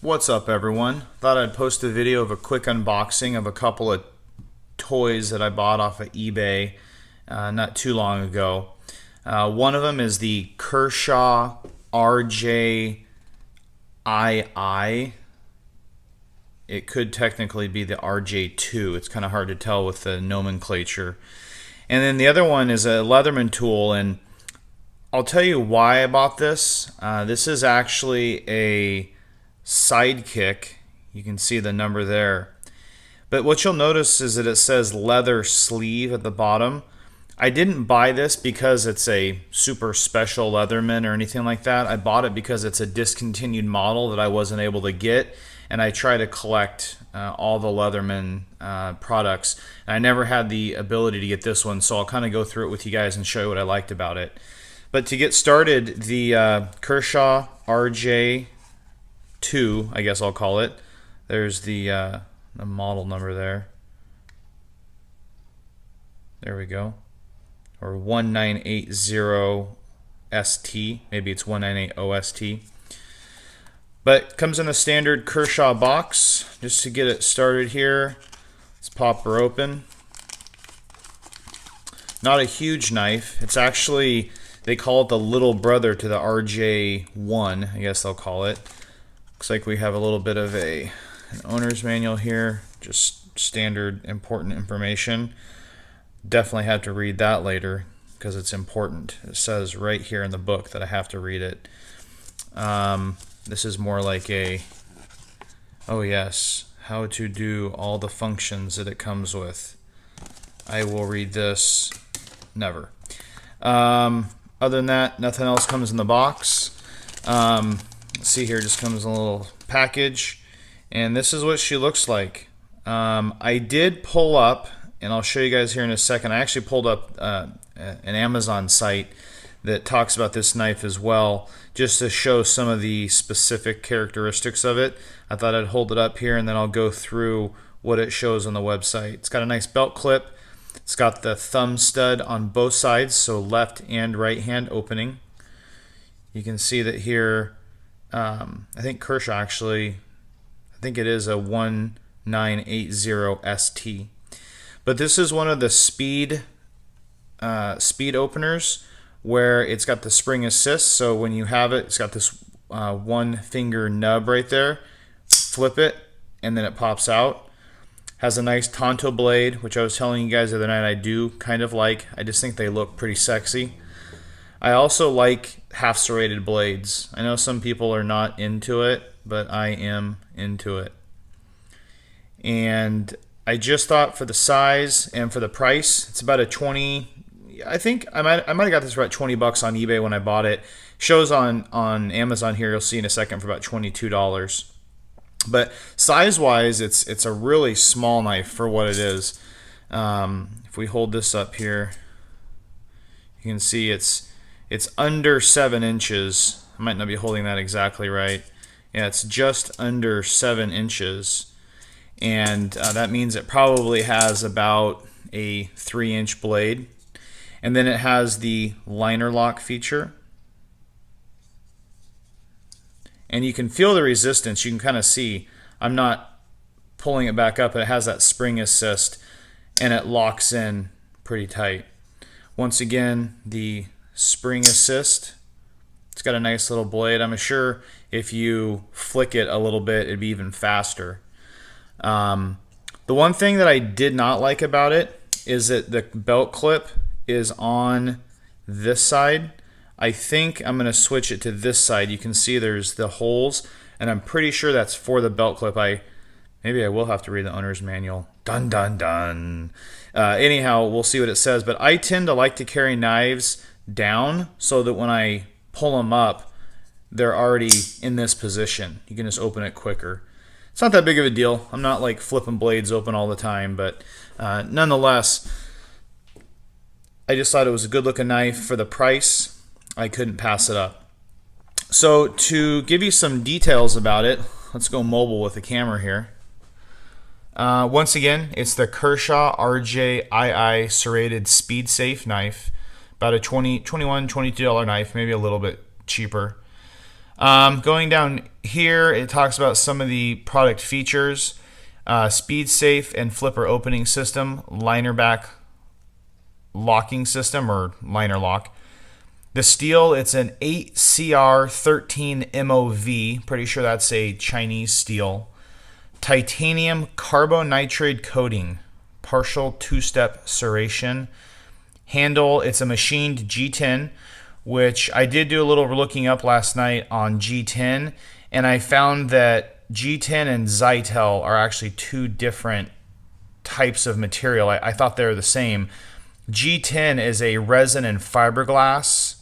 What's up, everyone? Thought I'd post a video of a quick unboxing of a couple of toys that I bought off of eBay not too long ago. One of them is the Kershaw RJII. It could technically be the RJ2. It's kind of hard to tell with the nomenclature. And then the other one is a Leatherman tool, and I'll tell you why I bought this. This is actually a Sidekick. You can see the number there. But what you'll notice is that it says leather sleeve at the bottom. I didn't buy this because it's a super special Leatherman or anything like that. I bought it because it's a discontinued model that I wasn't able to get, and I try to collect all the Leatherman products. And I never had the ability to get this one, so I'll kind of go through it with you guys and show you what I liked about it. But to get started, the Kershaw RJ2, I guess I'll call it. There's the model number there. There we go. Or 1980ST. Maybe it's 1980ST. But comes in a standard Kershaw box. Just to get it started here, let's pop her open. Not a huge knife. It's actually, they call it the little brother to the RJ1, I guess they'll call it. Looks like we have a little bit of an owner's manual here, just standard important information. Definitely have to read that later because it's important. It says right here in the book that I have to read it. This is more like a, oh yes, how to do all the functions that it comes with. I will read this. Never. Other than that, nothing else comes in the box. Let's see here, just comes in a little package, and this is what she looks like. I did pull up, and I'll show you guys here in a second. I actually pulled up an Amazon site that talks about this knife as well, just to show some of the specific characteristics of it. I thought I'd hold it up here and then I'll go through what it shows on the website. It's got a nice belt clip. It's got the thumb stud on both sides, so left and right hand opening. You can see that here, I think Kershaw actually, I think it is a 1980ST. But this is one of the speed openers where it's got the spring assist. So when you have it, it's got this one finger nub right there. Flip it, and then it pops out. Has a nice Tanto blade, which I was telling you guys the other night I do kind of like. I just think they look pretty sexy. I also like half serrated blades. I know some people are not into it, but I am into it. And I just thought for the size and for the price, it's about a 20. I think I might have got this for about 20 bucks on eBay when I bought it. Shows on Amazon here, you'll see in a second, for about $22. But size-wise, it's a really small knife for what it is. If we hold this up here, you can see it's under 7 inches. I might not be holding that exactly right. Yeah, it's just under 7 inches. And that means it probably has about a 3-inch blade. And then it has the liner lock feature. And you can feel the resistance. You can kind of see, I'm not pulling it back up, but it has that spring assist and it locks in pretty tight. Once again, the spring assist. It's got a nice little blade. I'm sure if you flick it a little bit, it'd be even faster. The one thing that I did not like about it is that the belt clip is on this side. I think I'm going to switch it to this side. You can see there's the holes, and I'm pretty sure that's for the belt clip. Maybe I will have to read the owner's manual. Dun dun dun. Anyhow, we'll see what it says. But I tend to like to carry knives down so that when I pull them up, they're already in this position. You can just open it quicker. It's not that big of a deal. I'm not like flipping blades open all the time, but nonetheless, I just thought it was a good looking knife for the price. I couldn't pass it up. So to give you some details about it, let's go mobile with the camera here. Once again, it's the Kershaw RJII serrated speed safe knife. About a $21, $22 knife, maybe a little bit cheaper. Going down here, it talks about some of the product features. Speed safe and flipper opening system, liner back locking system or liner lock. The steel, it's an 8CR13 MOV. Pretty sure that's a Chinese steel. Titanium carbonitride coating, partial two-step serration. Handle, it's a machined G10, which I did do a little looking up last night on G10, and I found that G10 and Zytel are actually two different types of material. I thought they were the same. G10 is a resin and fiberglass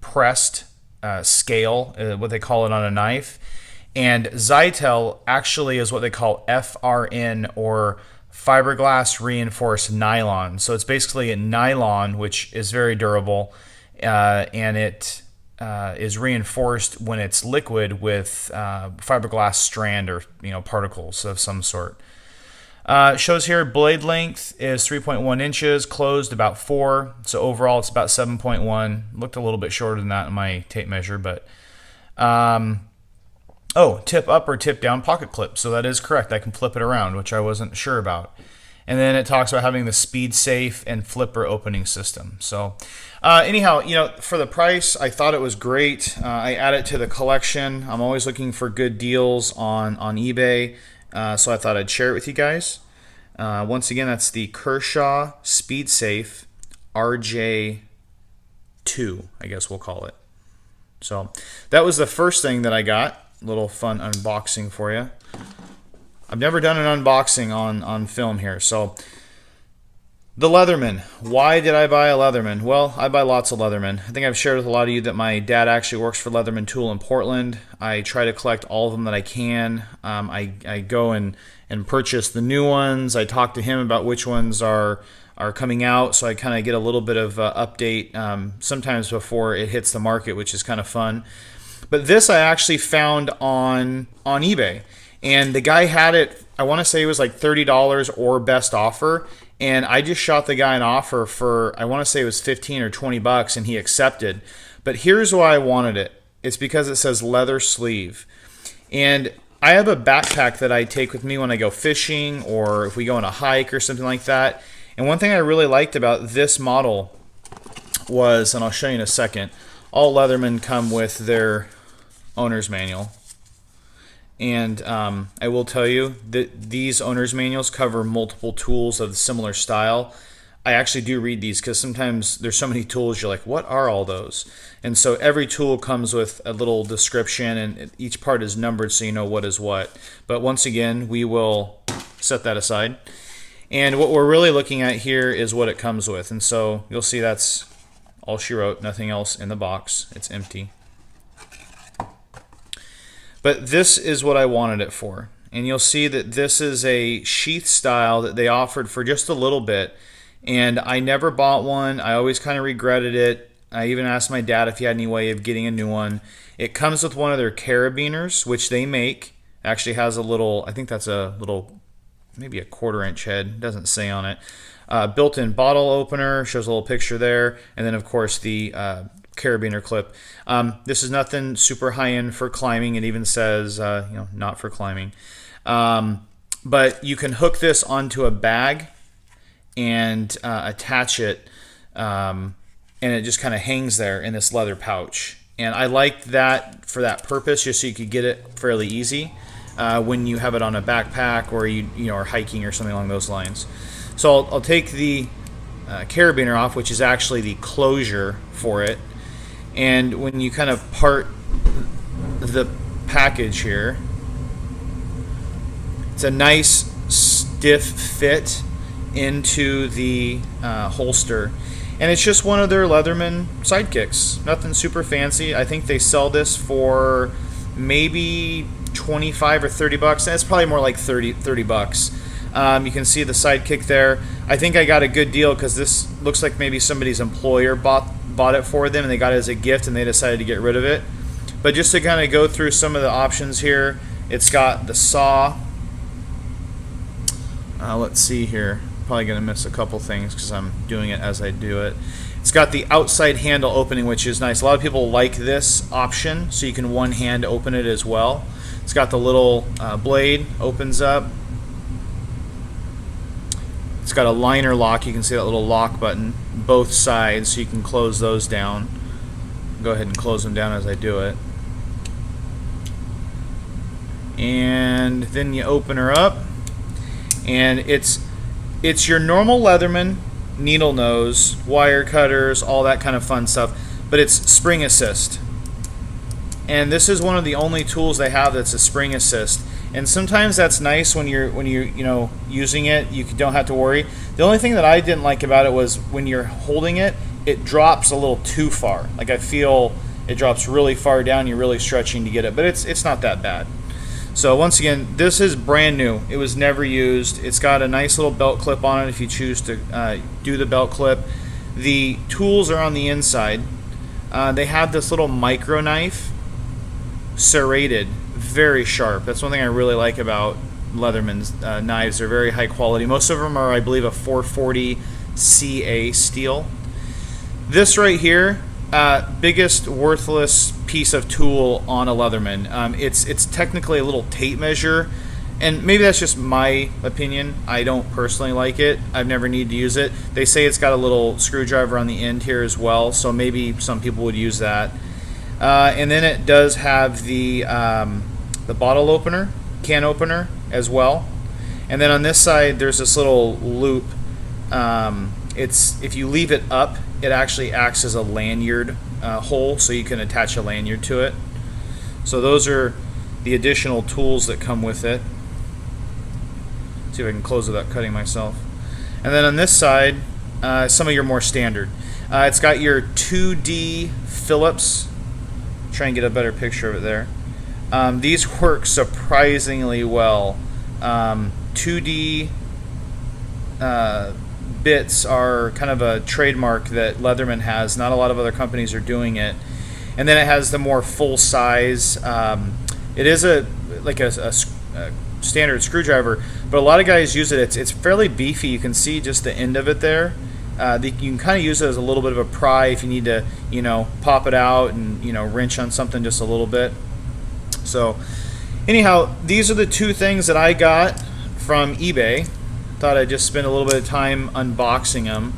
pressed scale, what they call it on a knife. And Zytel actually is what they call FRN, or fiberglass reinforced nylon. So it's basically a nylon, which is very durable, and it is reinforced when it's liquid with fiberglass strand or particles of some sort. Shows here blade length is 3.1 inches, closed about 4, so overall it's about 7.1. Looked a little bit shorter than that in my tape measure, but tip up or tip down pocket clip, so that is correct. I can flip it around, which I wasn't sure about. And then it talks about having the speed safe and flipper opening system. So anyhow, for the price, I thought it was great. I added it to the collection. I'm always looking for good deals on eBay. So I thought I'd share it with you guys. Once again, that's the Kershaw Speed Safe RJII, I guess we'll call it. So that was the first thing that I got. A little fun unboxing for you. I've never done an unboxing on film here. So the Leatherman. Why did I buy a Leatherman? Well, I buy lots of Leatherman. I think I've shared with a lot of you that my dad actually works for Leatherman Tool in Portland. I try to collect all of them that I can. I go and purchase the new ones. I talk to him about which ones are coming out, so I kind of get a little bit of update sometimes before it hits the market, which is kind of fun. But this I actually found on eBay, and the guy had it, I want to say it was like $30 or best offer, and I just shot the guy an offer for, I want to say it was 15 or 20 bucks, and he accepted. But here's why I wanted it. It's because it says leather sleeve. And I have a backpack that I take with me when I go fishing or if we go on a hike or something like that. And one thing I really liked about this model was, and I'll show you in a second, all Leatherman come with their owner's manual. And I will tell you that these owner's manuals cover multiple tools of similar style. I actually do read these because sometimes there's so many tools you're like, what are all those? And so every tool comes with a little description, and each part is numbered so you know what is what. But once again, we will set that aside. And what we're really looking at here is what it comes with. And so you'll see that's all she wrote, nothing else in the box. It's empty. But this is what I wanted it for. And you'll see that this is a sheath style that they offered for just a little bit. And I never bought one. I always kind of regretted it. I even asked my dad if he had any way of getting a new one. It comes with one of their carabiners, which they make. Actually has a little, I think that's a little, maybe a 1/4 inch head. It doesn't say on it. Built-in bottle opener, shows a little picture there. And then, of course, the carabiner clip. This is nothing super high-end for climbing. It even says, not for climbing. But you can hook this onto a bag and attach it, and it just kind of hangs there in this leather pouch. And I liked that for that purpose, just so you could get it fairly easy when you have it on a backpack or you are hiking or something along those lines. So I'll take the carabiner off, which is actually the closure for it. And when you kind of part the package here, it's a nice stiff fit into the holster. And it's just one of their Leatherman Sidekicks. Nothing super fancy. I think they sell this for maybe 25 or 30 bucks. And it's probably more like 30 bucks. You can see the Sidekick there. I think I got a good deal because this looks like maybe somebody's employer bought it for them and they got it as a gift and they decided to get rid of it. But just to kind of go through some of the options here, it's got the saw. Let's see here. Probably going to miss a couple things because I'm doing it as I do it. It It's got the outside handle opening, which is nice. A lot of people like this option, so you can one hand open it as well. It's got the little blade, opens up. It's got a liner lock. You can see that little lock button, both sides, so you can close those down. Go ahead and close them down as I do it. And then you open her up, and it's your normal Leatherman needle nose, wire cutters, all that kind of fun stuff, but it's spring assist. And this is one of the only tools they have that's a spring assist. And sometimes that's nice when you're using it, you don't have to worry. The only thing that I didn't like about it was when you're holding it, it drops a little too far. Like I feel it drops really far down, you're really stretching to get it, but it's not that bad. So once again, this is brand new. It was never used. It's got a nice little belt clip on it if you choose to do the belt clip. The tools are on the inside. They have this little micro knife, serrated, very sharp. That's one thing I really like about Leatherman's knives. They're very high quality. Most of them are, I believe, a 440 CA steel. This right here, biggest worthless piece of tool on a Leatherman. It's technically a little tape measure, and maybe that's just my opinion. I don't personally like it. I've never needed to use it. They say it's got a little screwdriver on the end here as well, so maybe some people would use that. And then it does have the bottle opener, can opener as well. And then on this side, there's this little loop. If you leave it up, it actually acts as a lanyard hole, so you can attach a lanyard to it. So those are the additional tools that come with it. See if I can close without cutting myself. And then on this side, some of your more standard. It's got your 2D Phillips. Try and get a better picture of it there. These work surprisingly well. 2D bits are kind of a trademark that Leatherman has. Not a lot of other companies are doing it. And then it has the more full size. It is like a standard screwdriver, but a lot of guys use it. It's fairly beefy. You can see just the end of it there. You can kind of use it as a little bit of a pry if you need to, pop it out and wrench on something just a little bit. So, anyhow, these are the two things that I got from eBay. Thought I'd just spend a little bit of time unboxing them.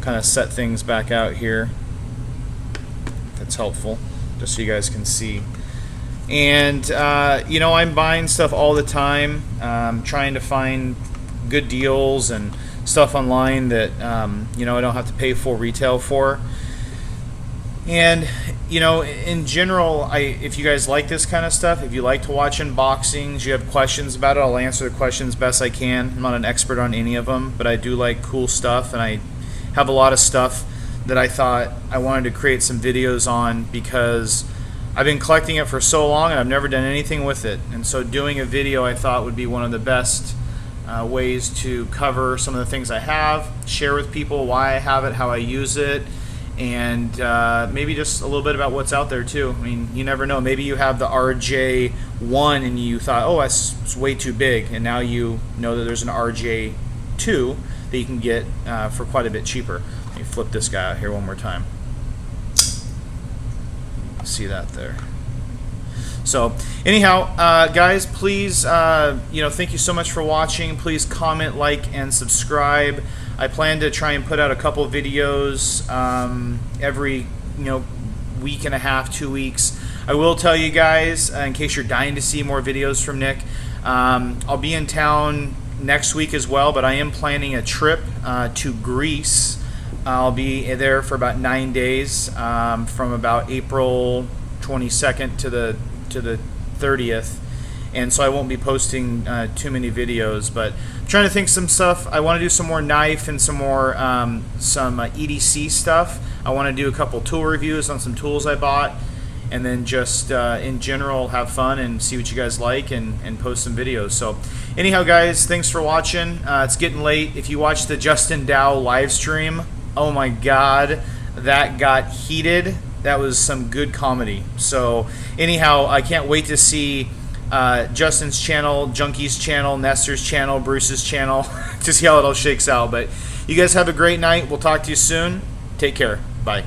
Kind of set things back out here. That's helpful, just so you guys can see. And I'm buying stuff all the time, trying to find good deals and stuff online that I don't have to pay full retail for. And in general, if you guys like this kind of stuff, if you like to watch unboxings, you have questions about it, I'll answer the questions best I can. I'm not an expert on any of them, but I do like cool stuff, and I have a lot of stuff that I thought I wanted to create some videos on because I've been collecting it for so long and I've never done anything with it. And so doing a video I thought would be one of the best ways to cover some of the things I have, share with people why I have it, how I use it, and maybe just a little bit about what's out there too. I mean, you never know. Maybe you have the RJII and you thought, oh, that's way too big, and now you know that there's an RJII that you can get for quite a bit cheaper. Let me flip this guy out here one more time. See that there. So anyhow, guys, please, thank you so much for watching. Please comment, like, and subscribe. I plan to try and put out a couple videos every, week and a half, 2 weeks. I will tell you guys, in case you're dying to see more videos from Nick, I'll be in town next week as well, but I am planning a trip to Greece. I'll be there for about 9 days, from about April 22nd to the 30th, and so I won't be posting too many videos, but I'm trying to think some stuff. I want to do some more knife and some more EDC stuff. I want to do a couple tool reviews on some tools I bought, and then just in general have fun and see what you guys like and post some videos. So anyhow, guys, thanks for watching. It's getting late. If you watched the Justin Dow live stream, oh my god, that got heated. That was some good comedy. So anyhow, I can't wait to see Justin's channel, Junkie's channel, Nestor's channel, Bruce's channel, to see how it all shakes out. But you guys have a great night. We'll talk to you soon. Take Take care. Bye.